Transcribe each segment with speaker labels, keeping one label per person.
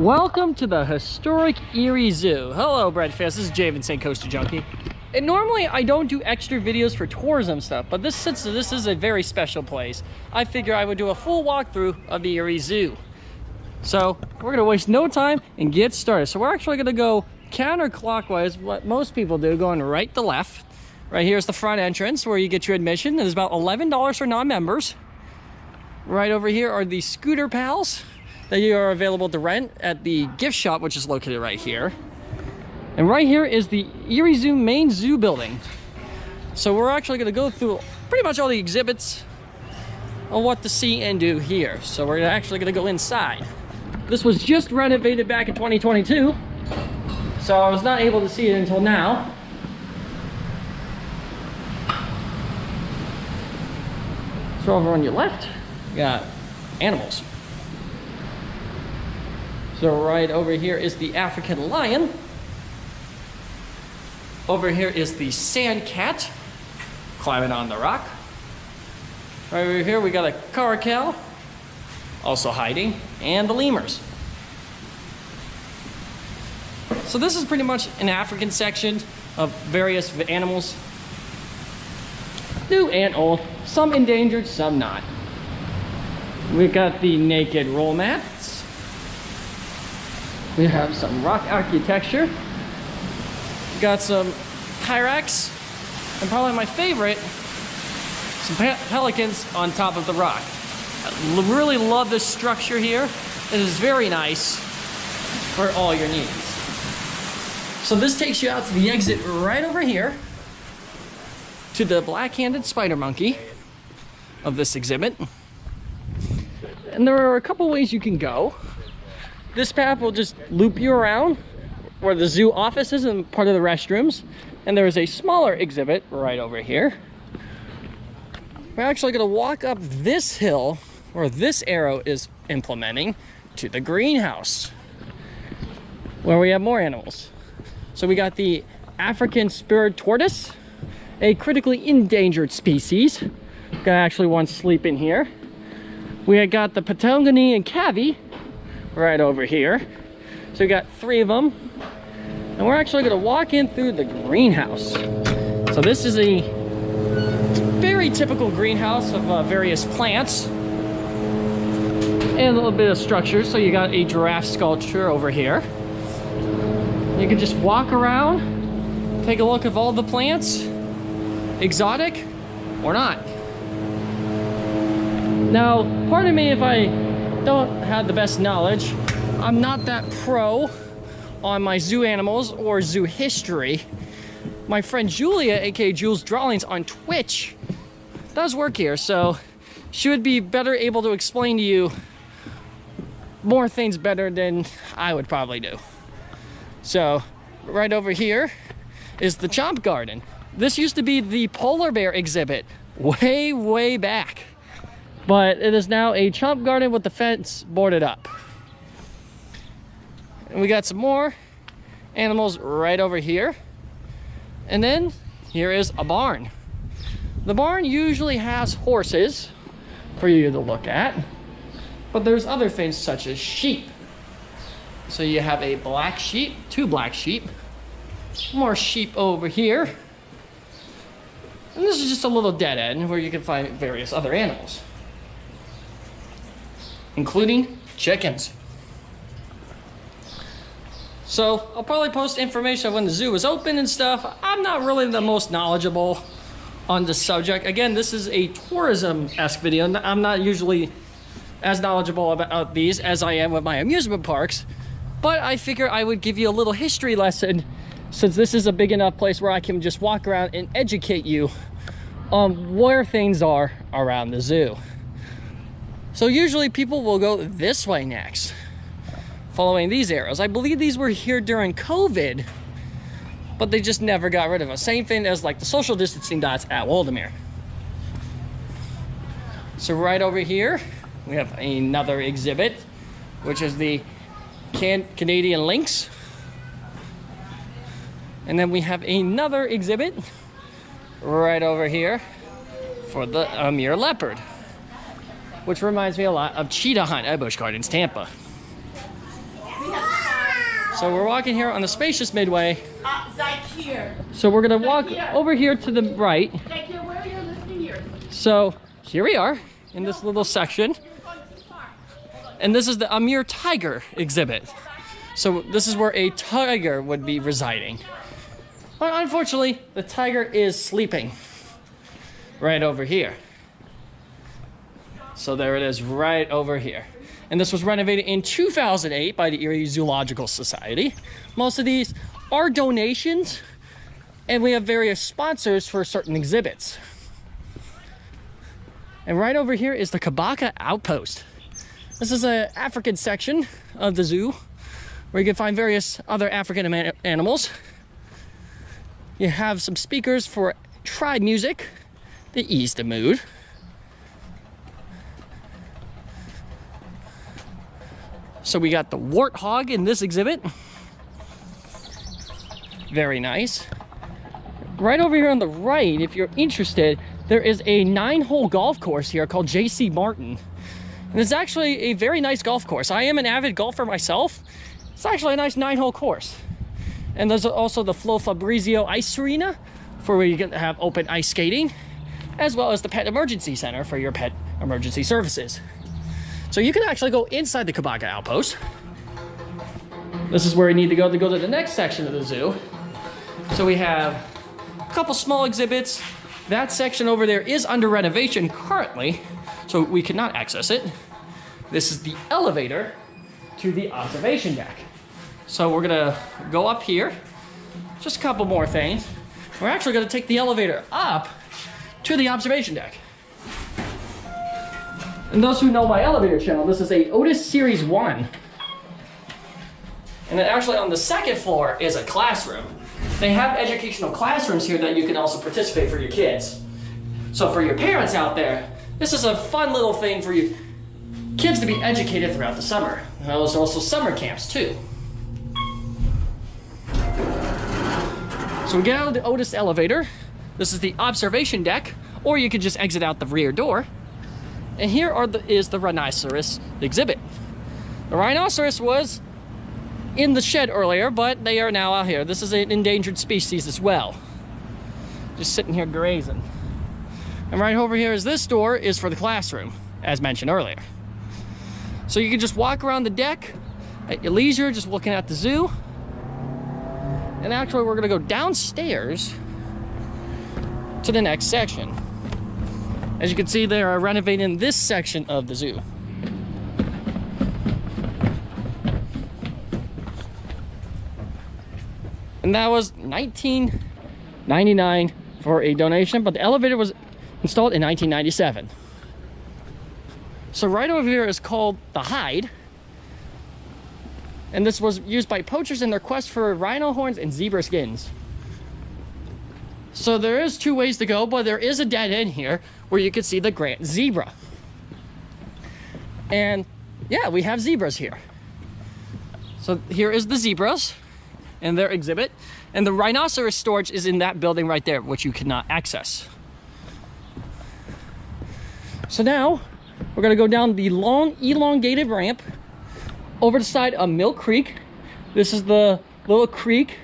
Speaker 1: Welcome to the historic Erie Zoo. Hello, Bread Fans. This is Javen St. Coaster Junkie. And normally I don't do extra videos for tourism stuff, but since this is a very special place, I figure I would do a full walkthrough of the Erie Zoo. So we're gonna waste no time and get started. So we're actually gonna go counterclockwise, what most people do, going right to left. Right here's the front entrance where you get your admission. It is about $11 for non-members. Right over here are the scooter pals that you are available to rent at the gift shop, which is located right here. And right here is the Erie Zoo main zoo building. So we're actually gonna go through pretty much all the exhibits of what to see and do here. So we're actually gonna go inside. This was just renovated back in 2022, so I was not able to see it until now. So over on your left, you got animals. So right over here is the African lion. Over here is the sand cat, climbing on the rock. Right over here we got a caracal, also hiding, and the lemurs. So this is pretty much an African section of various animals. New and old, some endangered, some not. We've got the naked roll mats. We have some rock architecture. Got some hyrax, and probably my favorite, some pelicans on top of the rock. I really love this structure here. It is very nice for all your needs. So this takes you out to the exit right over here to the black-handed spider monkey of this exhibit. And there are a couple ways you can go. This path will just loop you around where the zoo office is and part of the restrooms. And there is a smaller exhibit right over here. We're actually gonna walk up this hill where this arrow is implementing to the greenhouse, where we have more animals. So we got the African spurred tortoise, a critically endangered species. Got actually one sleeping here. We got the Patagonian cavy right over here. So we got 3 of them. And we're actually gonna walk in through the greenhouse. So this is a very typical greenhouse of various plants and a little bit of structure. So you got a giraffe sculpture over here. You can just walk around, take a look at all the plants, exotic or not. Now, pardon me if I don't have the best knowledge. I'm not that pro on my zoo animals or zoo history. My friend Julia, aka Jules Drawings on Twitch, does work here, so she would be better able to explain to you more things better than I would probably do. So right over here is the Chomp Garden. This used to be the polar bear exhibit way back, but it is now a Chomp Garden with the fence boarded up. And we got some more animals right over here. And then here is a barn. The barn usually has horses for you to look at, but there's other things such as sheep. So you have a black sheep, 2 black sheep, more sheep over here. And this is just a little dead end where you can find various other animals, including chickens. So I'll probably post information when the zoo is open and stuff. I'm not really the most knowledgeable on the subject. Again, this is a tourism-esque video. I'm not usually as knowledgeable about these as I am with my amusement parks, but I figure I would give you a little history lesson since this is a big enough place where I can just walk around and educate you on where things are around the zoo. So usually people will go this way next, following these arrows. I believe these were here during COVID, but they just never got rid of them. Same thing as like the social distancing dots at Waldemere. So right over here, we have another exhibit, which is the Canadian lynx. And then we have another exhibit right over here for the Amur leopard, which reminds me a lot of Cheetah Hunt at Busch Gardens, Tampa. So we're walking here on the spacious midway.
Speaker 2: Seit hier.
Speaker 1: So we're gonna walk over here to the right.
Speaker 2: Seit hier, where are you listening here?
Speaker 1: So here we are in this little section. And this is the Amir Tiger exhibit. So this is where a tiger would be residing. But unfortunately, the tiger is sleeping right over here. So there it is right over here. And this was renovated in 2008 by the Erie Zoological Society. Most of these are donations, and we have various sponsors for certain exhibits. And right over here is the Kabaka Outpost. This is an African section of the zoo where you can find various other African animals. You have some speakers for tribe music to ease the mood. So we got the warthog in this exhibit. Very nice. Right over here on the right, if you're interested, there is a 9-hole golf course here called J.C. Martin. And it's actually a very nice golf course. I am an avid golfer myself. It's actually a nice 9-hole course. And there's also the Flo Fabrizio Ice Arena for where you can have open ice skating, as well as the Pet Emergency Center for your pet emergency services. So you can actually go inside the Kabaka Outpost. This is where you need to go to the next section of the zoo. So we have a couple small exhibits. That section over there is under renovation currently, so we cannot access it. This is the elevator to the observation deck. So we're gonna go up here. Just a couple more things. We're actually gonna take the elevator up to the observation deck. And those who know my elevator channel, this is a Otis Series 1. And then actually on the second floor is a classroom. They have educational classrooms here that you can also participate for your kids. So for your parents out there, this is a fun little thing for you kids to be educated throughout the summer. And there's also summer camps too. So we get out of the Otis elevator. This is the observation deck, or you could just exit out the rear door. And here is the rhinoceros exhibit. The rhinoceros was in the shed earlier, but they are now out here. This is an endangered species as well. Just sitting here grazing. And right over here is this door is for the classroom, as mentioned earlier. So you can just walk around the deck at your leisure, just looking at the zoo. And actually we're gonna go downstairs to the next section. As you can see, they are renovating this section of the zoo. And that was $19.99 for a donation, but the elevator was installed in 1997. So right over here is called the Hide. And this was used by poachers in their quest for rhino horns and zebra skins. So there is 2 ways to go, but there is a dead end here where you can see the Grant zebra. And yeah, we have zebras here. So here is the zebras and their exhibit. And the rhinoceros storage is in that building right there, which you cannot access. So now we're gonna go down the long elongated ramp over the side of Mill Creek. This is the little creek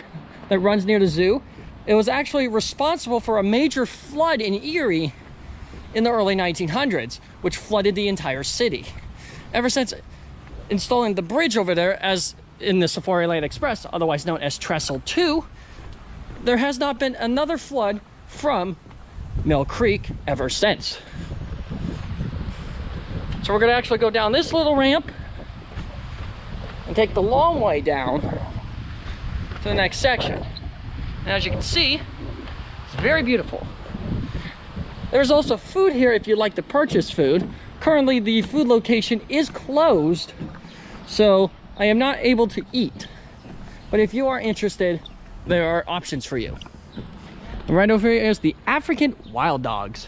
Speaker 1: that runs near the zoo. It was actually responsible for a major flood in Erie in the early 1900s, which flooded the entire city. Ever since installing the bridge over there, as in the Safari Land Express, otherwise known as Trestle 2, there has not been another flood from Mill Creek ever since. So we're gonna actually go down this little ramp and take the long way down to the next section. And as you can see, it's very beautiful. There's also food here if you'd like to purchase food. Currently, the food location is closed, so I am not able to eat. But if you are interested, there are options for you. And right over here is the African wild dogs,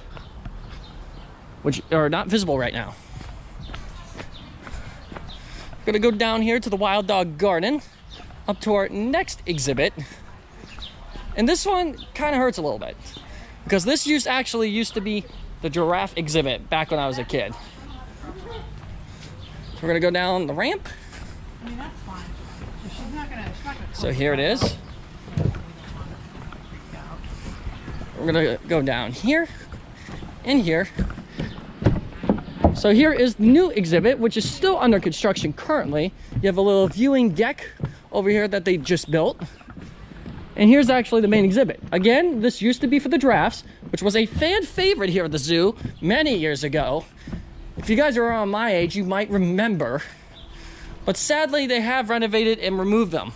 Speaker 1: which are not visible right now. We're gonna go down here to the Wild Dog Garden, up to our next exhibit. And this one kind of hurts a little bit, because this actually used to be the giraffe exhibit back when I was a kid. So we're gonna go down the ramp.
Speaker 2: I mean, that's fine. She's not
Speaker 1: So here it is. We're gonna go down here and here. So here is the new exhibit, which is still under construction currently. You have a little viewing deck over here that they just built. And here's actually the main exhibit. Again, this used to be for the giraffes, which was a fan favorite here at the zoo many years ago. If you guys are around my age, you might remember. But sadly, they have renovated and removed them.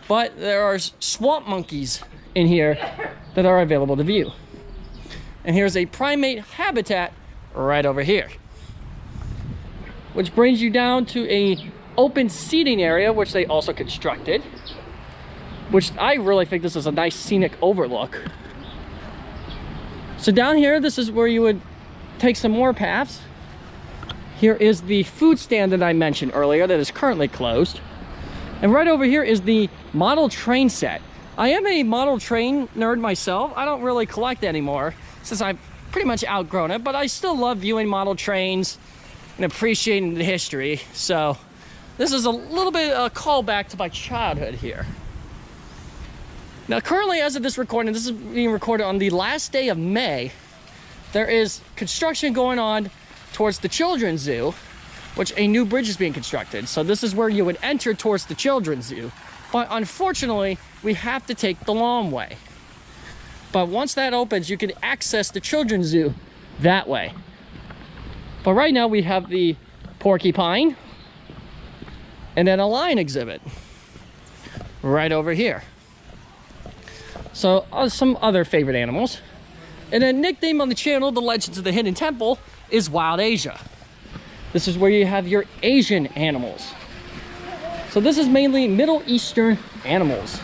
Speaker 1: But there are swamp monkeys in here that are available to view. And here's a primate habitat right over here, which brings you down to a open seating area, which they also constructed, which I really think this is a nice scenic overlook. So down here, this is where you would take some more paths. Here is the food stand that I mentioned earlier that is currently closed. And right over here is the model train set. I am a model train nerd myself. I don't really collect anymore since I've pretty much outgrown it, but I still love viewing model trains and appreciating the history. So this is a little bit of a callback to my childhood here. Now currently, as of this recording, this is being recorded on the last day of May, there is construction going on towards the Children's Zoo, which a new bridge is being constructed. So this is where you would enter towards the Children's Zoo. But unfortunately, we have to take the long way. But once that opens, you can access the Children's Zoo that way. But right now we have the porcupine and then a lion exhibit right over here. So some other favorite animals. And then nickname on the channel, The Legends of the Hidden Temple, is Wild Asia. This is where you have your Asian animals. So this is mainly Middle Eastern animals.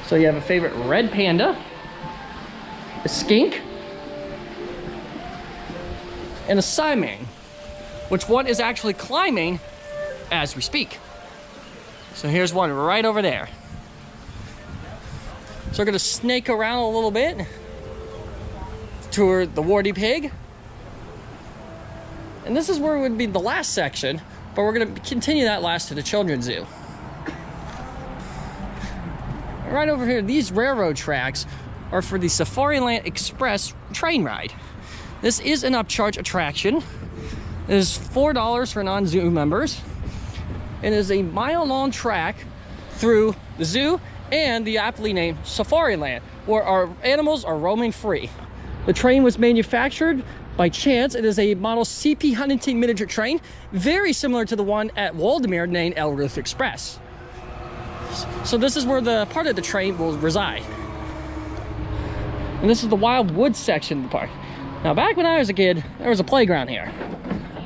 Speaker 1: So you have a favorite red panda, a skink, and a Simang, which one is actually climbing as we speak. So here's one right over there. So we're gonna snake around a little bit, tour the warty pig. And this is where it would be the last section, but we're gonna continue that last to the Children's Zoo. Right over here, these railroad tracks are for the Safariland Express train ride. This is an upcharge attraction. It is $4 for non-zoo members. It is a mile-long track through the zoo and the aptly named Safariland, where our animals are roaming free. The train was manufactured by chance. It is a model CP Huntington miniature train, very similar to the one at Waldemere named El Ruth Express. So this is where the part of the train will reside. And this is the Wild Woods section of the park. Now back when I was a kid, there was a playground here.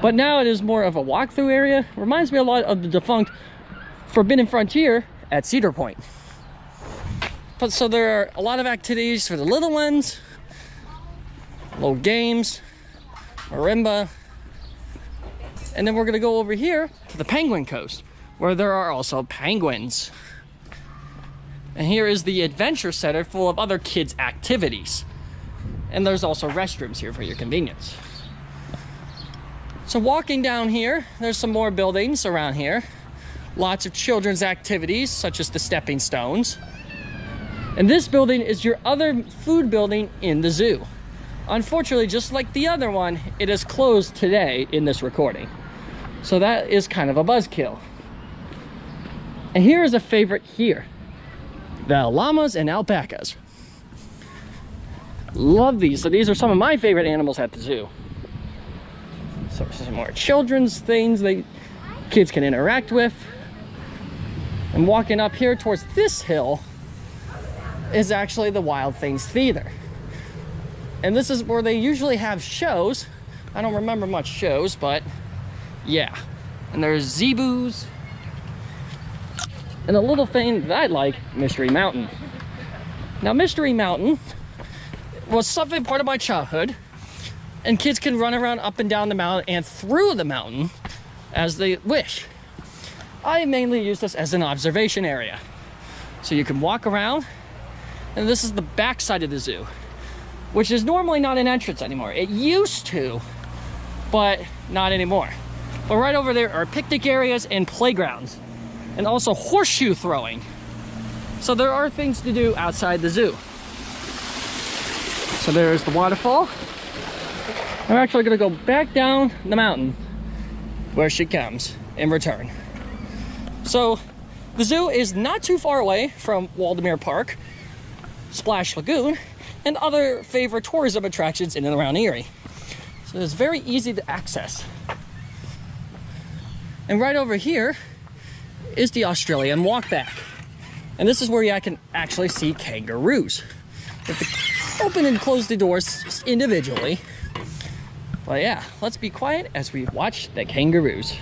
Speaker 1: But now it is more of a walkthrough area. Reminds me a lot of the defunct Forbidden Frontier at Cedar Point. But so there are a lot of activities for the little ones, little games, marimba. And then we're gonna go over here to the Penguin Coast, where there are also penguins. And here is the Adventure Center full of other kids' activities. And there's also restrooms here for your convenience. So walking down here, there's some more buildings around here. Lots of children's activities, such as the stepping stones. And this building is your other food building in the zoo. Unfortunately, just like the other one, it is closed today in this recording. So that is kind of a buzzkill. And here is a favorite here. The llamas and alpacas. Love these. So these are some of my favorite animals at the zoo. So some more children's things that kids can interact with. And walking up here towards this hill is actually the Wild Things Theater. And this is where they usually have shows. I don't remember much shows, but yeah. And there's zebus. And a little thing that I like, Mystery Mountain. Now, Mystery Mountain was something part of my childhood, and kids can run around up and down the mountain and through the mountain as they wish. I mainly use this as an observation area. So you can walk around, and this is the back side of the zoo, which is normally not an entrance anymore. It used to, but not anymore. But right over there are picnic areas and playgrounds. and also horseshoe throwing. So there are things to do outside the zoo. So there's the waterfall. I'm actually gonna go back down the mountain where she comes in return. So the zoo is not too far away from Waldameer Park, Splash Lagoon, and other favorite tourism attractions in and around Erie. So it's very easy to access. And right over here is the Australian Walkback. And this is where you can actually see kangaroos. You have to open and close the doors individually. But yeah, let's be quiet as we watch the kangaroos.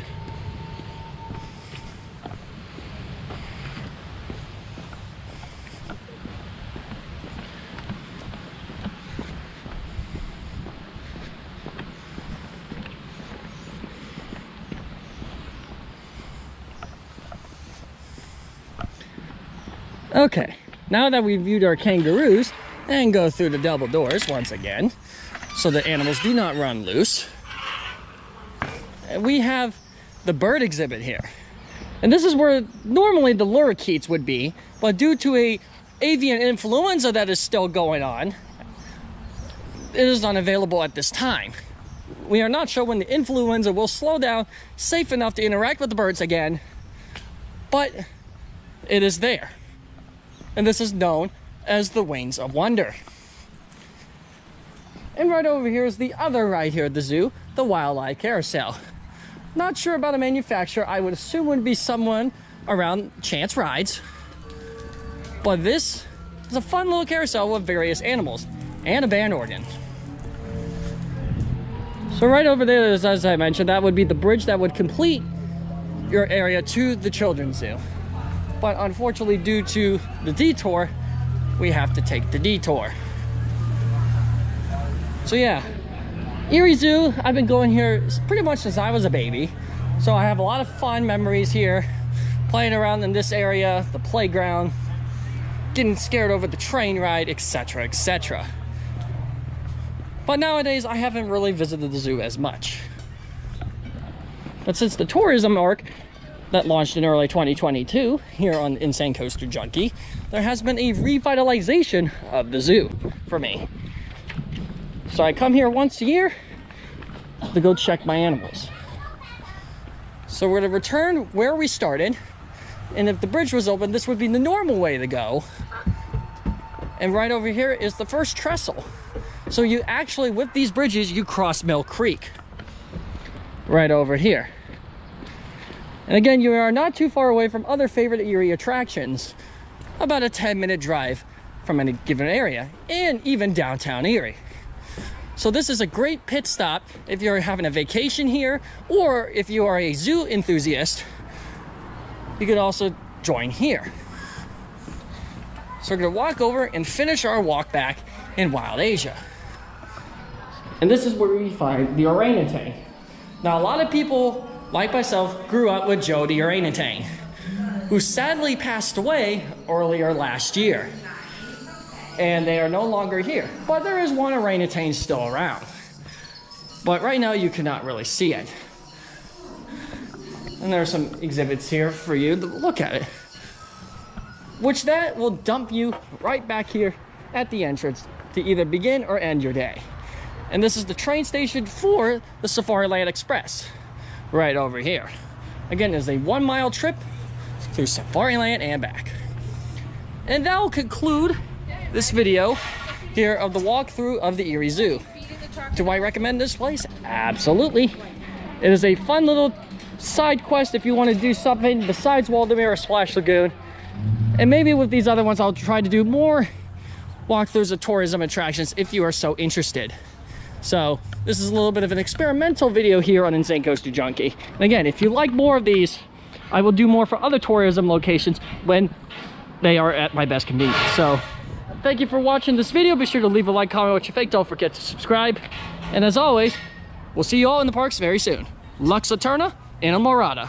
Speaker 1: Okay, now that we've viewed our kangaroos and go through the double doors once again, so the animals do not run loose, we have the bird exhibit here. And this is where normally the lorikeets would be, but due to a avian influenza that is still going on, it is unavailable at this time. We are not sure when the influenza will slow down safe enough to interact with the birds again, but it is there. And this is known as the Wings of Wonder. And right over here is the other ride here at the zoo, the Wildlife Carousel. Not sure about a manufacturer. I would assume would be someone around Chance Rides. But this is a fun little carousel with various animals and a band organ. So right over there is, as I mentioned, that would be the bridge that would complete your area to the children's zoo. But unfortunately, due to the detour, we have to take the detour. So yeah, Erie Zoo, I've been going here pretty much since I was a baby. So I have a lot of fun memories here, playing around in this area, the playground, getting scared over the train ride, etc., etc. But nowadays, I haven't really visited the zoo as much. But since the tourism arc that launched in early 2022 here on Insane Coaster Junkie, there has been a revitalization of the zoo for me. So I come here once a year to go check my animals. So we're going to return where we started, and if the bridge was open, this would be the normal way to go. And right over here is the first trestle. So you actually, with these bridges, you cross Mill Creek right over here. And again, you are not too far away from other favorite Erie attractions. About a 10-minute drive from any given area, and even downtown Erie. So this is a great pit stop if you're having a vacation here, or if you are a zoo enthusiast, you could also join here. So we're gonna walk over and finish our walk back in Wild Asia. And this is where we find the orangutan. Now, a lot of people, like myself, grew up with Joe the orangutan, who sadly passed away earlier last year. And they are no longer here. But there is one orangutan still around. But right now you cannot really see it. And there are some exhibits here for you to look at it. Which that will dump you right back here at the entrance to either begin or end your day. And this is the train station for the Safariland Express, right over here. Again, it's a 1-mile trip through Safariland and back. And that will conclude this video here of the walkthrough of the Erie Zoo. Do I recommend this place? Absolutely. It is a fun little side quest if you want to do something besides Waldameer or Splash Lagoon. And maybe with these other ones, I'll try to do more walkthroughs of tourism attractions if you are so interested. So this is a little bit of an experimental video here on Insane Coaster Junkie. And again, if you like more of these, I will do more for other tourism locations when they are at my best convenience. So thank you for watching this video. Be sure to leave a like, comment what you think. Don't forget to subscribe. And as always, we'll see you all in the parks very soon. Lux Eterna, Inamorata.